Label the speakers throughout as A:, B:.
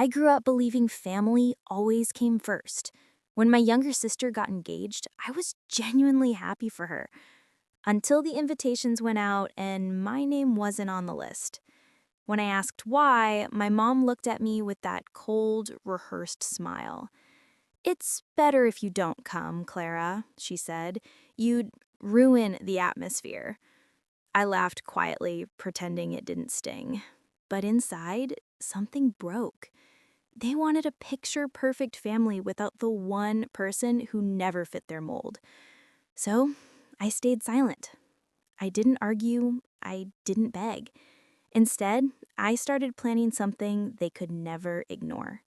A: I grew up believing family always came first. When my younger sister got engaged, I was genuinely happy for her. Until the invitations went out and my name wasn't on the list. When I asked why, my mom looked at me with that cold, rehearsed smile. "It's better if you don't come, Clara," she said. "You'd ruin the atmosphere." I laughed quietly, pretending it didn't sting. But inside, something broke. They wanted a picture-perfect family without the one person who never fit their mold. So, I stayed silent. I didn't argue, I didn't beg. Instead, I started planning something they could never ignore.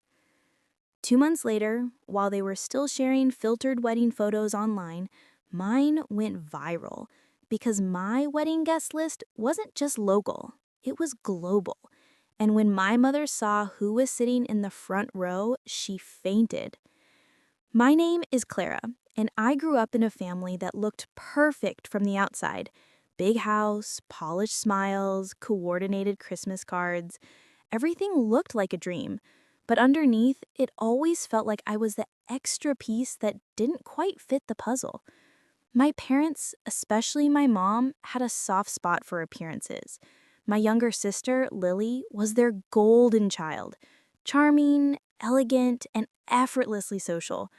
A: 2 months later, while they were still sharing filtered wedding photos online, mine went viral because my wedding guest list wasn't just local, it was global. And when my mother saw who was sitting in the front row, she fainted. My name is Clara, and I grew up in a family that looked perfect from the outside. Big house, polished smiles, coordinated Christmas cards. Everything looked like a dream. But underneath, it always felt like I was the extra piece that didn't quite fit the puzzle. My parents, especially my mom, had a soft spot for appearances. My younger sister, Lily, was their golden child. Charming, elegant, and effortlessly social.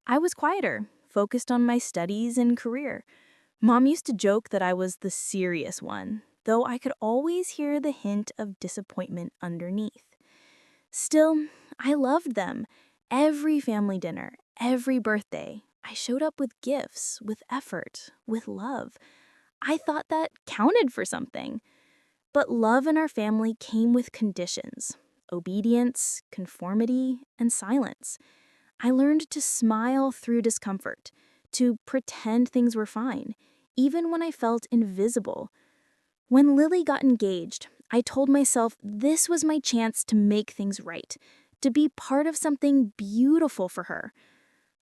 A: I was quieter, focused on my studies and career. Mom used to joke that I was the serious one, though I could always hear the hint of disappointment underneath. Still, I loved them. Every family dinner, every birthday, I showed up with gifts, with effort, with love. I thought that counted for something. But love in our family came with conditions: obedience, conformity, and silence. I learned to smile through discomfort, to pretend things were fine, even when I felt invisible. When Lily got engaged, I told myself this was my chance to make things right, to be part of something beautiful for her.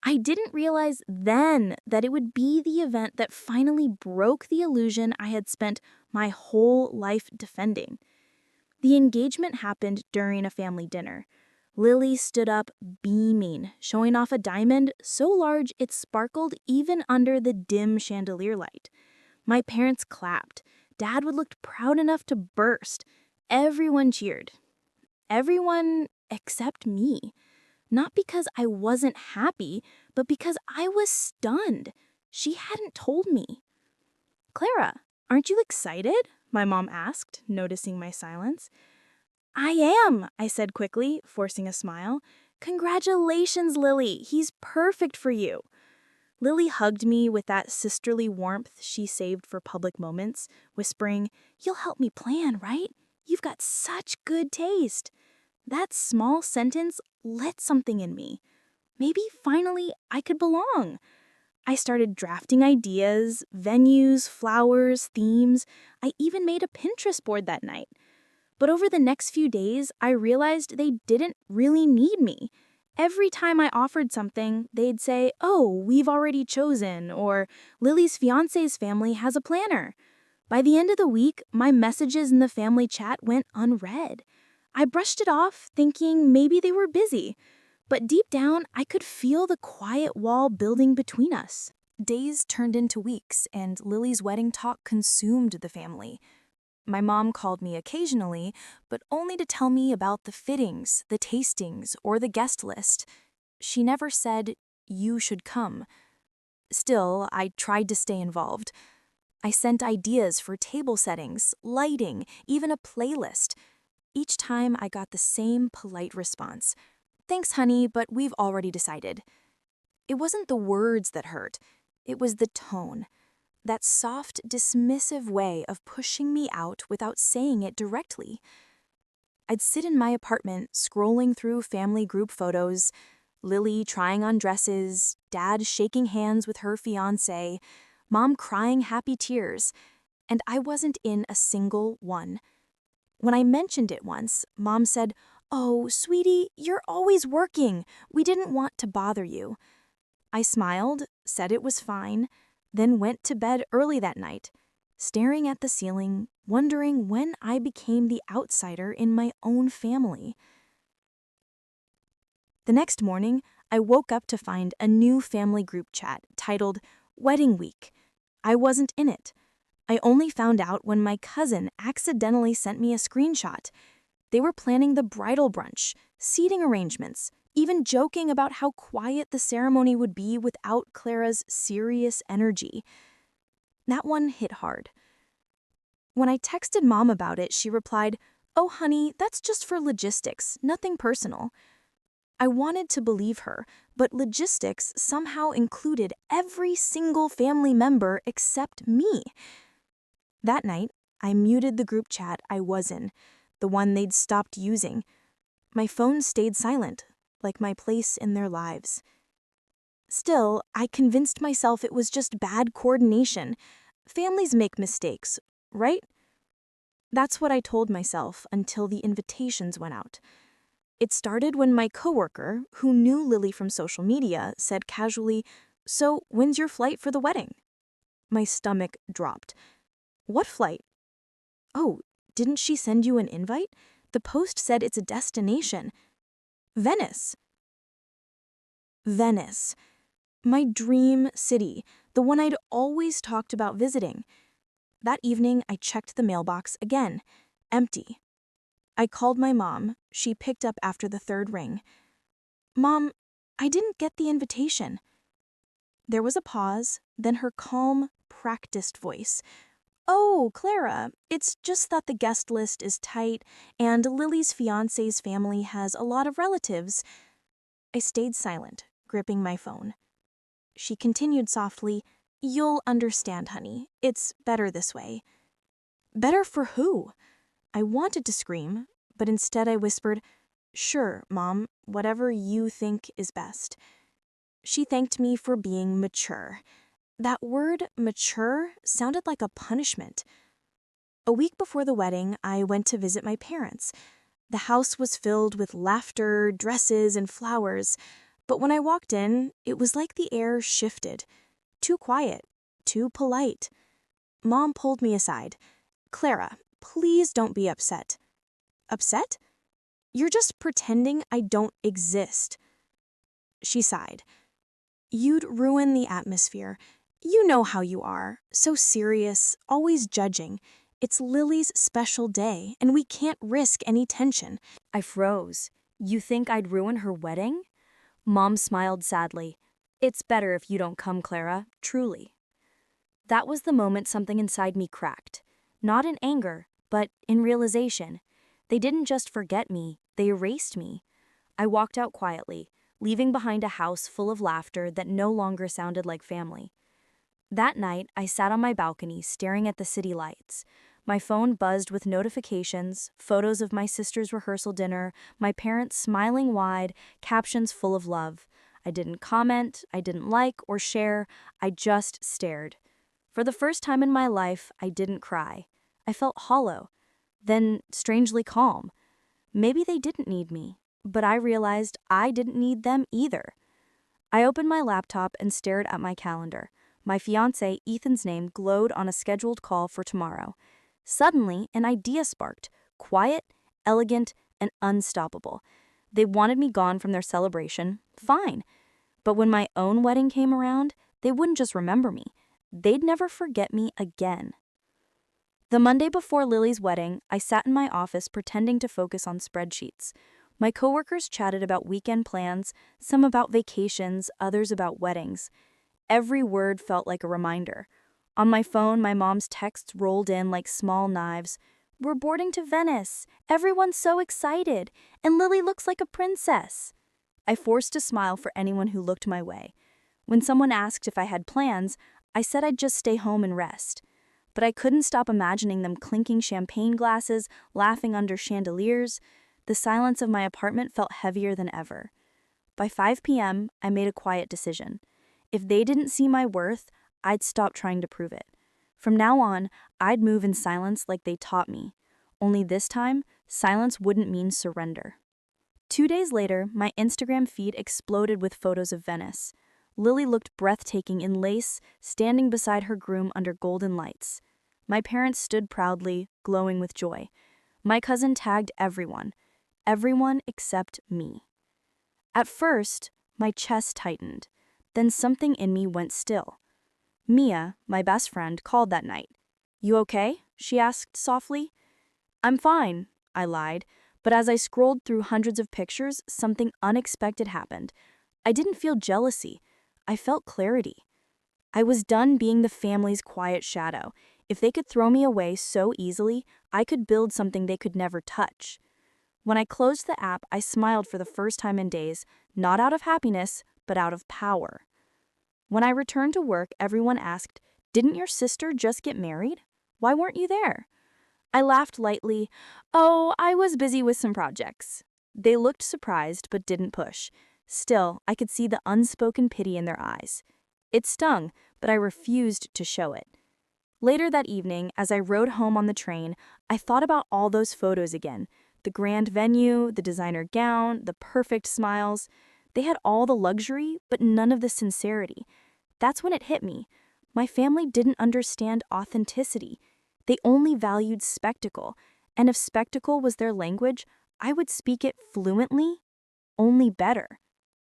A: I didn't realize then that it would be the event that finally broke the illusion I had spent my whole life defending. The engagement happened during a family dinner. Lily stood up beaming, showing off a diamond so large it sparkled even under the dim chandelier light. My parents clapped. Dad would look proud enough to burst. Everyone cheered. Everyone except me. Not because I wasn't happy, but because I was stunned. She hadn't told me. "Clara, aren't you excited?" my mom asked, noticing my silence. "I am," I said quickly, forcing a smile. "Congratulations, Lily. He's perfect for you." Lily hugged me with that sisterly warmth she saved for public moments, whispering, "You'll help me plan, right? You've got such good taste." That small sentence lit something in me. Maybe finally I could belong. I started drafting ideas, venues, flowers, themes. I even made a Pinterest board that night. But over the next few days, I realized they didn't really need me. Every time I offered something, they'd say, "Oh, we've already chosen," or "Lily's fiance's family has a planner." By the end of the week, my messages in the family chat went unread. I brushed it off, thinking maybe they were busy. But deep down, I could feel the quiet wall building between us. Days turned into weeks, and Lily's wedding talk consumed the family. My mom called me occasionally, but only to tell me about the fittings, the tastings, or the guest list. She never said, "You should come." Still, I tried to stay involved. I sent ideas for table settings, lighting, even a playlist. Each time I got the same polite response: "Thanks, honey, but we've already decided." It wasn't the words that hurt, it was the tone. That soft, dismissive way of pushing me out without saying it directly. I'd sit in my apartment scrolling through family group photos, Lily trying on dresses, Dad shaking hands with her fiancé, Mom crying happy tears, and I wasn't in a single one. When I mentioned it once, Mom said, "Oh, sweetie, you're always working. We didn't want to bother you." I smiled, said it was fine, then went to bed early that night, staring at the ceiling, wondering when I became the outsider in my own family. The next morning, I woke up to find a new family group chat titled Wedding Week. I wasn't in it. I only found out when my cousin accidentally sent me a screenshot. They were planning the bridal brunch, seating arrangements, even joking about how quiet the ceremony would be without Clara's serious energy. That one hit hard. When I texted Mom about it, she replied, "Oh, honey, that's just for logistics, nothing personal." I wanted to believe her, but logistics somehow included every single family member except me. That night, I muted the group chat I was in, the one they'd stopped using. My phone stayed silent, like my place in their lives. Still, I convinced myself it was just bad coordination. Families make mistakes, right? That's what I told myself until the invitations went out. It started when my coworker, who knew Lily from social media, said casually, "So, when's your flight for the wedding?" My stomach dropped. "What flight?" "Oh, didn't she send you an invite? The post said it's a destination." "Venice." Venice. My dream city, the one I'd always talked about visiting. That evening, I checked the mailbox again. Empty. I called my mom. She picked up after the third ring. "Mom, I didn't get the invitation." There was a pause, then her calm, practiced voice. "Oh, Clara, it's just that the guest list is tight, and Lily's fiance's family has a lot of relatives." I stayed silent, gripping my phone. She continued softly, "You'll understand, honey. It's better this way." Better for who? I wanted to scream, but instead I whispered, "Sure, Mom, whatever you think is best." She thanked me for being mature. That word, mature, sounded like a punishment. A week before the wedding, I went to visit my parents. The house was filled with laughter, dresses, and flowers, but when I walked in, it was like the air shifted. Too quiet, too polite. Mom pulled me aside. "Clara, please don't be upset." "Upset? You're just pretending I don't exist." She sighed. "You'd ruin the atmosphere. You know how you are, so serious, always judging. It's Lily's special day, and we can't risk any tension." I froze. "You think I'd ruin her wedding?" Mom smiled sadly. "It's better if you don't come, Clara, truly." That was the moment something inside me cracked. Not in anger, but in realization. They didn't just forget me, they erased me. I walked out quietly, leaving behind a house full of laughter that no longer sounded like family. That night, I sat on my balcony staring at the city lights. My phone buzzed with notifications, photos of my sister's rehearsal dinner, my parents smiling wide, captions full of love. I didn't comment, I didn't like or share, I just stared. For the first time in my life, I didn't cry. I felt hollow, then strangely calm. Maybe they didn't need me, but I realized I didn't need them either. I opened my laptop and stared at my calendar. My fiancé, Ethan's name, glowed on a scheduled call for tomorrow. Suddenly, an idea sparked, quiet, elegant, and unstoppable. They wanted me gone from their celebration, fine. But when my own wedding came around, they wouldn't just remember me. They'd never forget me again. The Monday before Lily's wedding, I sat in my office pretending to focus on spreadsheets. My coworkers chatted about weekend plans, some about vacations, others about weddings. Every word felt like a reminder. On my phone, my mom's texts rolled in like small knives. "We're boarding to Venice. Everyone's so excited. And Lily looks like a princess." I forced a smile for anyone who looked my way. When someone asked if I had plans, I said I'd just stay home and rest. But I couldn't stop imagining them clinking champagne glasses, laughing under chandeliers. The silence of my apartment felt heavier than ever. By 5 p.m., I made a quiet decision. If they didn't see my worth, I'd stop trying to prove it. From now on, I'd move in silence like they taught me. Only this time, silence wouldn't mean surrender. 2 days later, my Instagram feed exploded with photos of Venice. Lily looked breathtaking in lace, standing beside her groom under golden lights. My parents stood proudly, glowing with joy. My cousin tagged everyone except me.
B: At first, my chest tightened. Then something in me went still. Mia, my best friend, called that night. "You okay?" she asked softly. "I'm fine," I lied, but as I scrolled through hundreds of pictures, something unexpected happened. I didn't feel jealousy. I felt clarity. I was done being the family's quiet shadow. If they could throw me away so easily, I could build something they could never touch. When I closed the app, I smiled for the first time in days, not out of happiness, but out of power. When I returned to work, everyone asked, "Didn't your sister just get married? Why weren't you there?" I laughed lightly. "Oh, I was busy with some projects." They looked surprised but didn't push. Still, I could see the unspoken pity in their eyes. It stung, but I refused to show it. Later that evening, as I rode home on the train, I thought about all those photos again. The grand venue, the designer gown, the perfect smiles. They had all the luxury, but none of the sincerity. That's when it hit me. My family didn't understand authenticity. They only valued spectacle, and if spectacle was their language, I would speak it fluently, only better.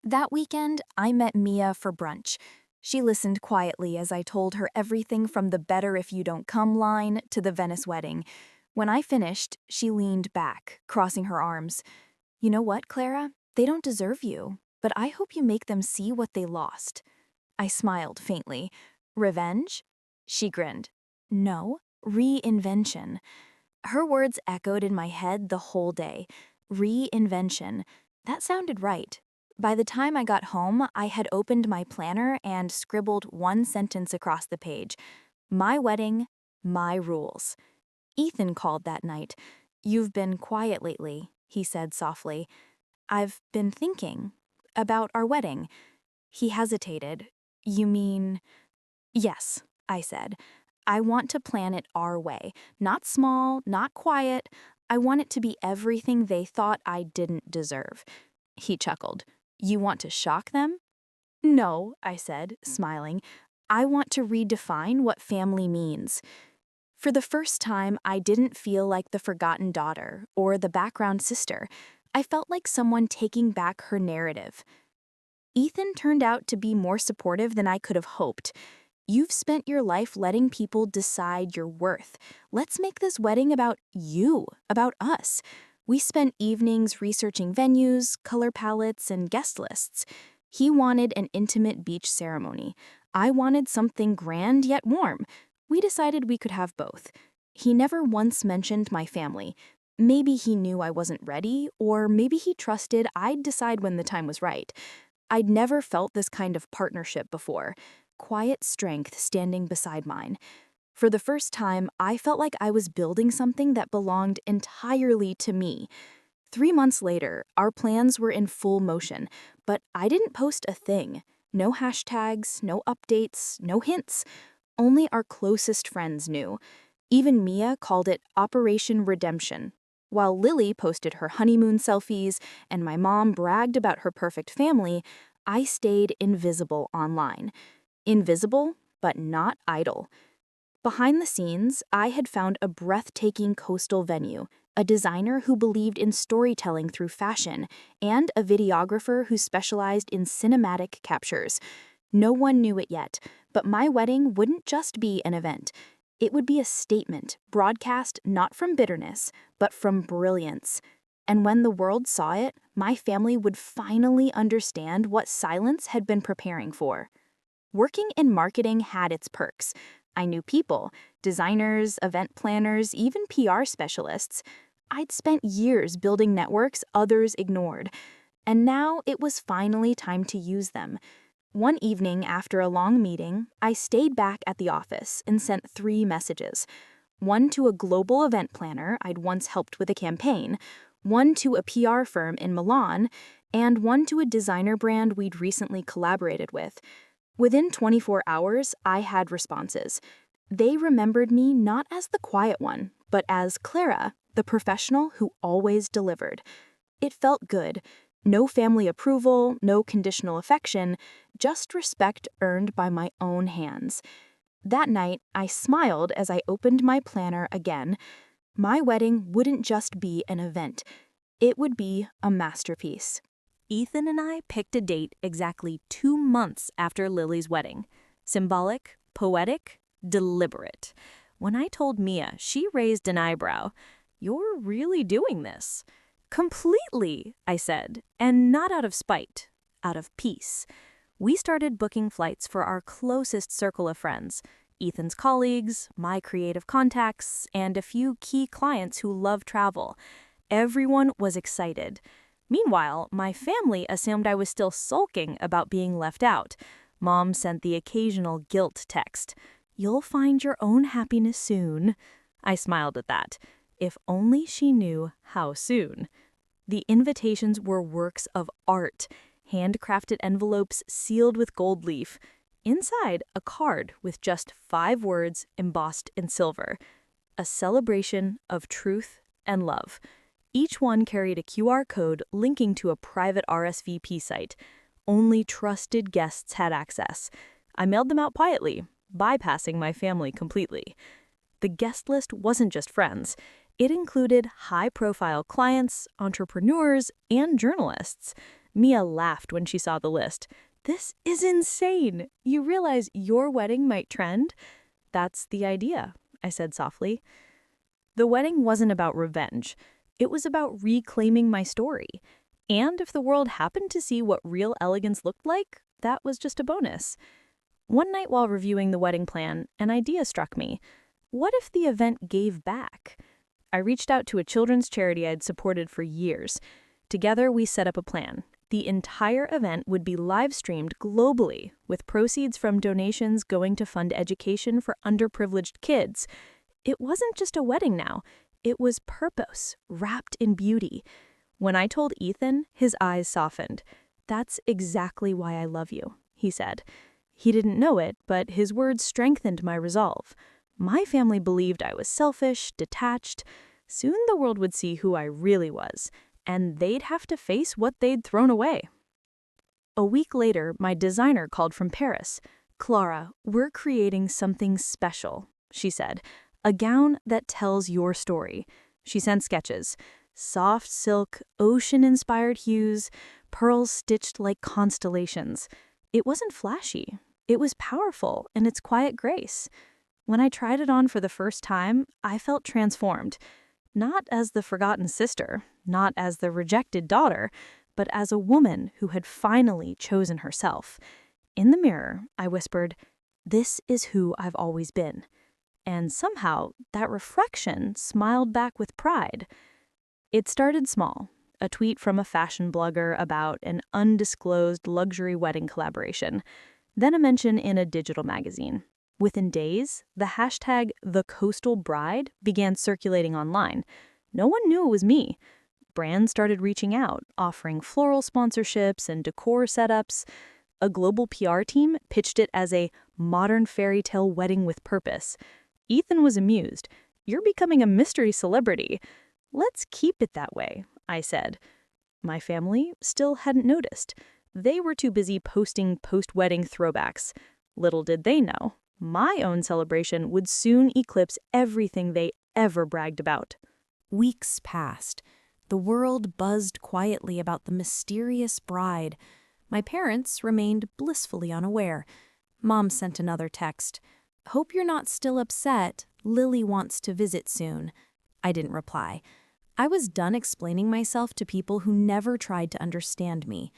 A: That weekend, I met Mia for brunch. She listened quietly as I told her everything from the "better if you don't come" line to the Venice wedding. When I finished, she leaned back, crossing her arms. "You know what, Clara? They don't deserve you, but I hope you make them see what they lost." I smiled faintly. "Revenge?" She grinned. "No, reinvention." Her words echoed in my head the whole day. Reinvention. That sounded right. By the time I got home, I had opened my planner and scribbled one sentence across the page. My wedding, my rules. Ethan called that night. "You've been quiet lately," he said softly. "I've been thinking about our wedding." He hesitated. "You mean—" "Yes," I said. "I want to plan it our way. Not small, not quiet. I want it to be everything they thought I didn't deserve." He chuckled. "You want to shock them?" "No," I said, smiling. "I want to redefine what family means." For the first time, I didn't feel like the forgotten daughter or the background sister. I felt like someone taking back her narrative. Ethan turned out to be more supportive than I could have hoped. "You've spent your life letting people decide your worth. Let's make this wedding about you, about us." We spent evenings researching venues, color palettes, and guest lists. He wanted an intimate beach ceremony. I wanted something grand yet warm. We decided we could have both. He never once mentioned my family. Maybe he knew I wasn't ready, or maybe he trusted I'd decide when the time was right. I'd never felt this kind of partnership before. Quiet strength standing beside mine. For the first time, I felt like I was building something that belonged entirely to me. 3 months later, our plans were in full motion, but I didn't post a thing. No hashtags, no updates, no hints. Only our closest friends knew. Even Mia called it Operation Redemption. While Lily posted her honeymoon selfies and my mom bragged about her perfect family, I stayed invisible online. Invisible, but not idle. Behind the scenes, I had found a breathtaking coastal venue, a designer who believed in storytelling through fashion, and a videographer who specialized in cinematic captures. No one knew it yet, but my wedding wouldn't just be an event. It would be a statement, broadcast not from bitterness, but from brilliance. And when the world saw it, my family would finally understand what silence had been preparing for. Working in marketing had its perks. I knew people, designers, event planners, even PR specialists. I'd spent years building networks others ignored. And now it was finally time to use them. One evening after a long meeting, I stayed back at the office and sent 3 messages. One to a global event planner I'd once helped with a campaign, one to a PR firm in Milan, and one to a designer brand we'd recently collaborated with. Within 24 hours, I had responses. They remembered me not as the quiet one, but as Clara, the professional who always delivered. It felt good. No family approval, no conditional affection, just respect earned by my own hands. That night, I smiled as I opened my planner again. My wedding wouldn't just be an event. It would be a masterpiece.
B: Ethan and I picked a date exactly 2 months after Lily's wedding. Symbolic, poetic, deliberate. When I told Mia, she raised an eyebrow. "You're really doing this?" "Completely," I said, and not out of spite, out of peace. We started booking flights for our closest circle of friends, Ethan's colleagues, my creative contacts, and a few key clients who love travel. Everyone was excited. Meanwhile, my family assumed I was still sulking about being left out. Mom sent the occasional guilt text. "You'll find your own happiness soon." I smiled at that. If only she knew how soon. The invitations were works of art, handcrafted envelopes sealed with gold leaf. Inside, a card with just 5 words embossed in silver. A celebration of truth and love. Each one carried a QR code linking to a private RSVP site. Only trusted guests had access. I mailed them out quietly, bypassing my family completely. The guest list wasn't just friends. It included high-profile clients, entrepreneurs, and journalists. Mia laughed when she saw the list. "This is insane! You realize your wedding might trend?" "That's the idea," I said softly. The wedding wasn't about revenge. It was about reclaiming my story. And if the world happened to see what real elegance looked like, that was just a bonus. One night while reviewing the wedding plan, an idea struck me. What if the event gave back? I reached out to a children's charity I'd supported for years. Together, we set up a plan. The entire event would be live-streamed globally, with proceeds from donations going to fund education for underprivileged kids. It wasn't just a wedding now. It was purpose, wrapped in beauty. When I told Ethan, his eyes softened. "That's exactly why I love you," he said. He didn't know it, but his words strengthened my resolve. My family believed I was selfish, detached. Soon the world would see who I really was, and they'd have to face what they'd thrown away. A week later, my designer called from Paris. "Clara, we're creating something special," she said. "A gown that tells your story." She sent sketches. Soft silk, ocean-inspired hues, pearls stitched like constellations. It wasn't flashy. It was powerful in its quiet grace. When I tried it on for the first time, I felt transformed. Not as the forgotten sister, not as the rejected daughter, but as a woman who had finally chosen herself. In the mirror, I whispered, "This is who I've always been." And somehow, that reflection smiled back with pride. It started small, a tweet from a fashion blogger about an undisclosed luxury wedding collaboration, then a mention in a digital magazine. Within days, the hashtag #TheCoastalBride began circulating online. No one knew it was me. Brands started reaching out, offering floral sponsorships and decor setups. A global PR team pitched it as a modern fairy tale wedding with purpose. Ethan was amused. "You're becoming a mystery celebrity." "Let's keep it that way," I said. My family still hadn't noticed. They were too busy posting post-wedding throwbacks. Little did they know, my own celebration would soon eclipse everything they ever bragged about. Weeks passed. The world buzzed quietly about the mysterious bride. My parents remained blissfully unaware. Mom sent another text. "Hope you're not still upset. Lily wants to visit soon." I didn't reply. I was done explaining myself to people who never tried to understand me.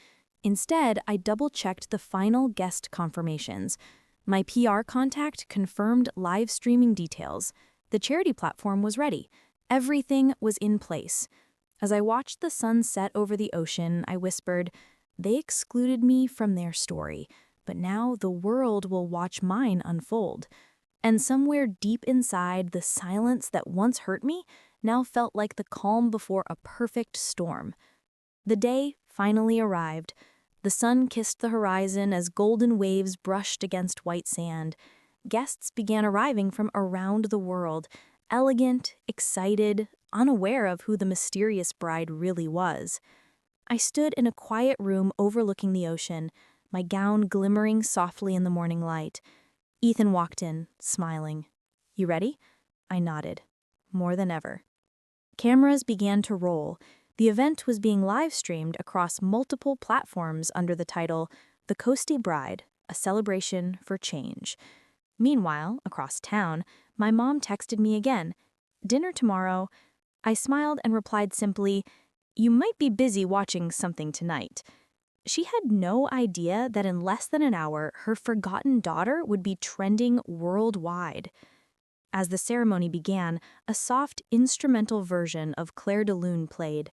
B: Instead, I double-checked the final guest confirmations. My PR contact confirmed live streaming details. The charity platform was ready. Everything was in place. As I watched the sun set over the ocean, I whispered, "They excluded me from their story, but now the world will watch mine unfold." And somewhere deep inside, the silence that once hurt me now felt like the calm before a perfect storm. The day finally arrived. The sun kissed the horizon as golden waves brushed against white sand. Guests began arriving from around the world, elegant, excited, unaware of who the mysterious bride really was. I stood in a quiet room overlooking the ocean, my gown glimmering softly in the morning light. Ethan walked in, smiling. "You ready?" I nodded. More than ever. Cameras began to roll. The event was being live-streamed across multiple platforms under the title The Coastie Bride, A Celebration for Change. Meanwhile, across town, my mom texted me again, "Dinner tomorrow." I smiled and replied simply, "You might be busy watching something tonight." She had no idea that in less than an hour, her forgotten daughter would be trending worldwide. As the ceremony began, a soft instrumental version of Claire de Lune played.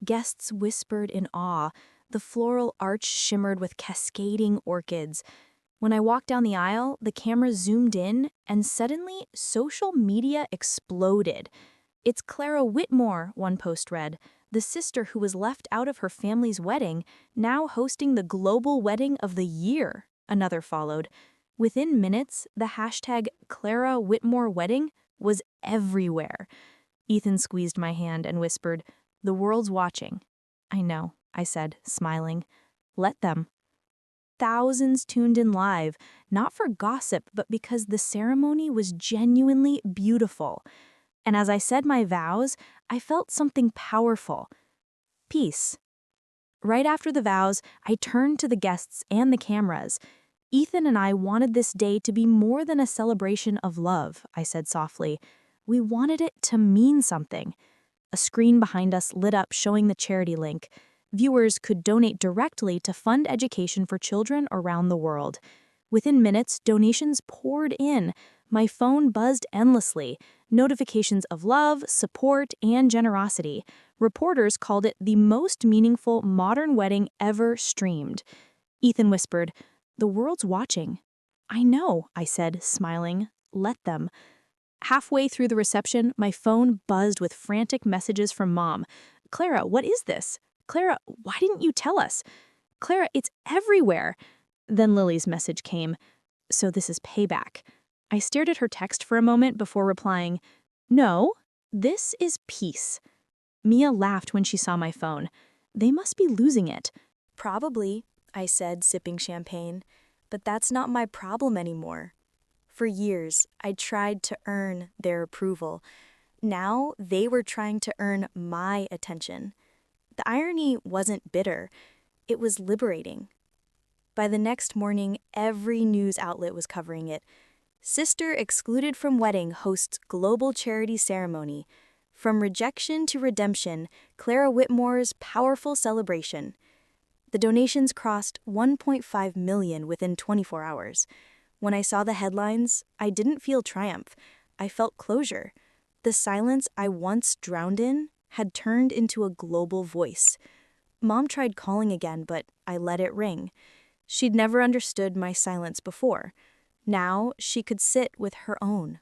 B: Guests whispered in awe. The floral arch shimmered with cascading orchids. When I walked down the aisle, the camera zoomed in, and suddenly, social media exploded. "It's Clara Whitmore," one post read, "the sister who was left out of her family's wedding, now hosting the global wedding of the year," another followed. Within minutes, the hashtag Clara Whitmore Wedding was everywhere. Ethan squeezed my hand and whispered, "The world's watching." "I know," I said, smiling. "Let them." Thousands tuned in live, not for gossip, but because the ceremony was genuinely beautiful. And as I said my vows, I felt something powerful. Peace. Right after the vows, I turned to the guests and the cameras. "Ethan and I wanted this day to be more than a celebration of love," I said softly. "We wanted it to mean something." A screen behind us lit up showing the charity link. Viewers could donate directly to fund education for children around the world. Within minutes, donations poured in. My phone buzzed endlessly. Notifications of love, support, and generosity. Reporters called it the most meaningful modern wedding ever streamed. Ethan whispered, "The world's watching." "I know," I said, smiling. "Let them." Halfway through the reception, my phone buzzed with frantic messages from Mom. "Clara, what is this? Clara, why didn't you tell us? Clara, it's everywhere." Then Lily's message came. "So this is payback." I stared at her text for a moment before replying, "No, this is peace." Mia laughed when she saw my phone. "They must be losing it." "Probably," I said, sipping champagne. "But that's not my problem anymore. For years, I tried to earn their approval. Now they were trying to earn my attention. The irony wasn't bitter, it was liberating. By the next morning, every news outlet was covering it. "Sister excluded from wedding hosts global charity ceremony. From rejection to redemption, Clara Whitmore's powerful celebration." The donations crossed 1.5 million within 24 hours. When I saw the headlines, I didn't feel triumph. I felt closure. The silence I once drowned in had turned into a global voice. Mom tried calling again, but I let it ring. She'd never understood my silence before. Now she could sit with her own.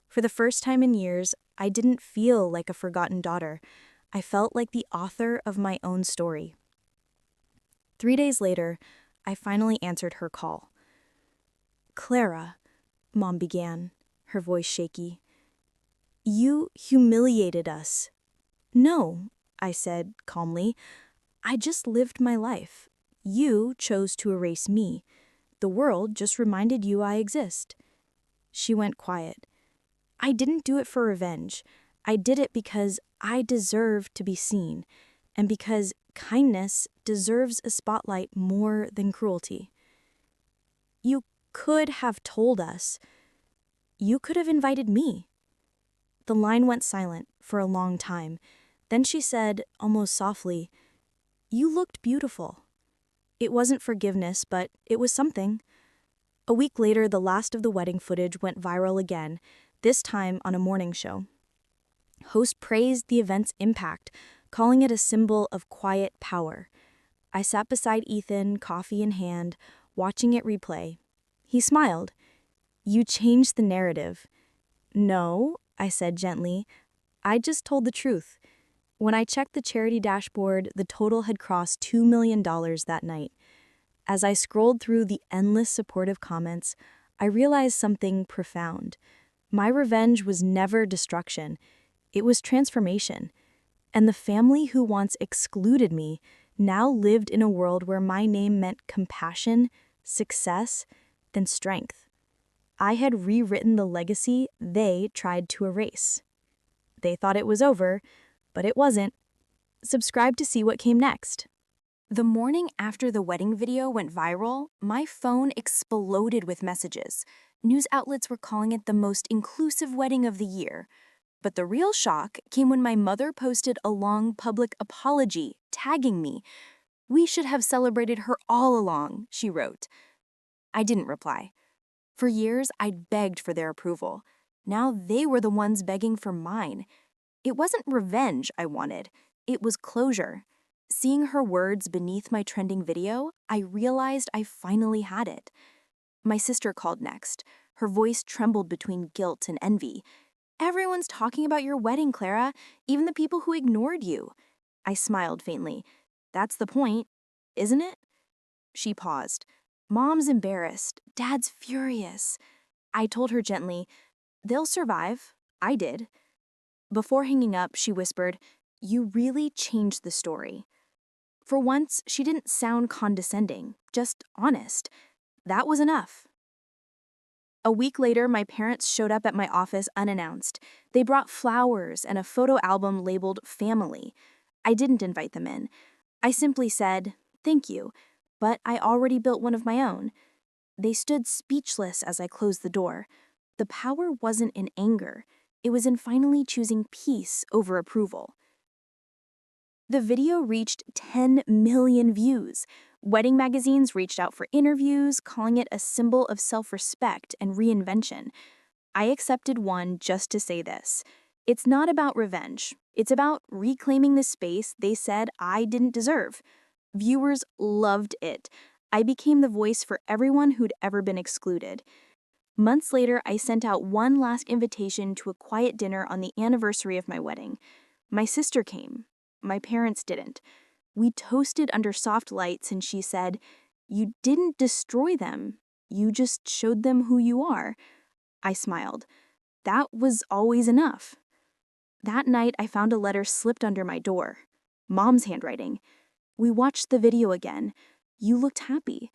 B: For the first time in years, I didn't feel like a forgotten daughter. I felt like the author of my own story. 3 days later, I finally answered her call. "Clara," Mom began, her voice shaky, "you humiliated us." "No," I said calmly. "I just lived my life. You chose to erase me. The world just reminded you I exist." She went quiet. "I didn't do it for revenge. I did it because I deserve to be seen, and because kindness deserves a spotlight more than cruelty." "You could have told us. You could have invited me." The line went silent for a long time. Then she said, almost softly, "You looked beautiful." It wasn't forgiveness, but it was something. A week later, the last of the wedding footage went viral again, this time on a morning show. Host praised the event's impact, calling it a symbol of quiet power. I sat beside Ethan, coffee in hand, watching it replay. He smiled. "You changed the narrative." "No," I said gently. "I just told the truth." When I checked the charity dashboard, the total had crossed $2 million that night. As I scrolled through the endless supportive comments, I realized something profound. My revenge was never destruction. It was transformation. And the family who once excluded me now lived in a world where my name meant compassion, success, and strength. I had rewritten the legacy they tried to erase. They thought it was over, but it wasn't. Subscribe to see what came next.
A: The morning after the wedding video went viral, my phone exploded with messages. News outlets were calling it the most inclusive wedding of the year. But the real shock came when my mother posted a long public apology, tagging me. "We should have celebrated her all along," she wrote. I didn't reply. For years, I'd begged for their approval. Now they were the ones begging for mine. It wasn't revenge I wanted. It was closure. Seeing her words beneath my trending video, I realized I finally had it. My sister called next. Her voice trembled between guilt and envy. "Everyone's talking about your wedding, Clara, even the people who ignored you." I smiled faintly. "That's the point, isn't it?" She paused. "Mom's embarrassed. Dad's furious." I told her gently, "They'll survive. I did." Before hanging up, she whispered, "You really changed the story." For once, she didn't sound condescending, just honest. That was enough. A week later, my parents showed up at my office unannounced. They brought flowers and a photo album labeled family. I didn't invite them in. I simply said, "Thank you," but I already built one of my own. They stood speechless as I closed the door. The power wasn't in anger. It was in finally choosing peace over approval. The video reached 10 million views. Wedding magazines reached out for interviews, calling it a symbol of self-respect and reinvention. I accepted one just to say this. It's not about revenge. It's about reclaiming the space they said I didn't deserve. Viewers loved it. I became the voice for everyone who'd ever been excluded. Months later, I sent out one last invitation to a quiet dinner on the anniversary of my wedding. My sister came. My parents didn't. We toasted under soft lights, and she said, "You didn't destroy them. You just showed them who you are." I smiled. That was always enough. That night, I found a letter slipped under my door. Mom's handwriting. "We watched the video again. You looked happy.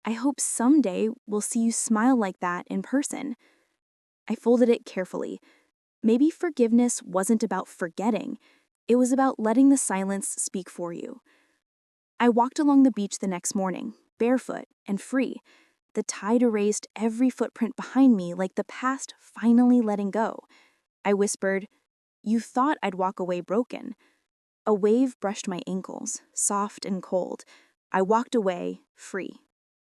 A: I hope someday we'll see you smile like that in person." I folded it carefully. Maybe forgiveness wasn't about forgetting. It was about letting the silence speak for you. I walked along the beach the next morning, barefoot and free. The tide erased every footprint behind me like the past finally letting go. I whispered, "You thought I'd walk away broken." A wave brushed my ankles, soft and cold. I walked away, free.